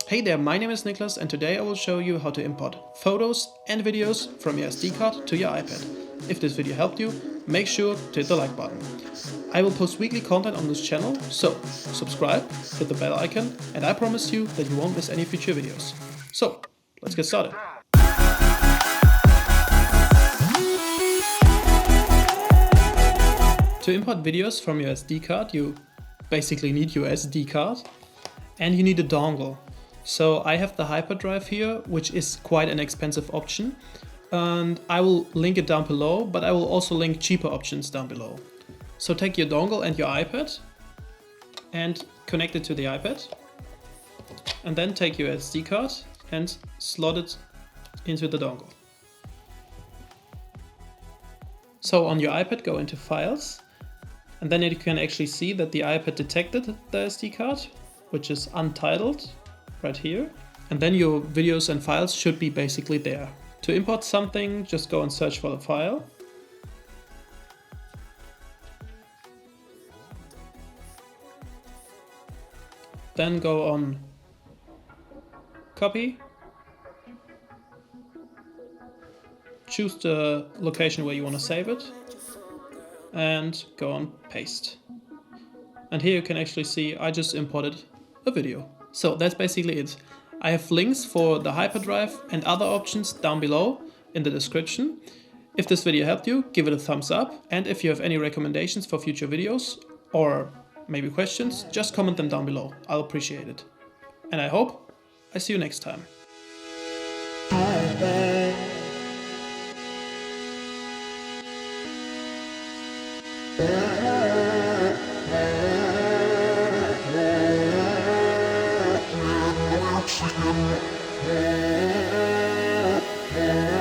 Hey there, my name is Niklas and today I will show you how to import photos and videos from your SD card to your iPad. If this video helped you, make sure to hit the like button. I will post weekly content on this channel, so subscribe, hit the bell icon, and I promise you that you won't miss any future videos. So, let's get started. To import videos from your SD card, you basically need your SD card and you need a dongle. So I have the hyperdrive here, which is quite an expensive option, and I will link it down below, but I will also link cheaper options down below. So take your dongle and your iPad and connect it to the iPad, and then take your SD card and slot it into the dongle. So on your iPad, go into Files, and then you can actually see that the iPad detected the SD card, which is untitled right here. And then your videos and files should be basically there. To import something, just go and search for the file. Then go on Copy. Choose the location where you want to save it. And go on Paste. And here you can actually see I just imported a video. So that's basically it. I have links for the hyperdrive and other options down below in the description. If this video helped you, give it a thumbs up. And if you have any recommendations for future videos or maybe questions, just comment them down below. I'll appreciate it. And I hope I see you next time. Yeah.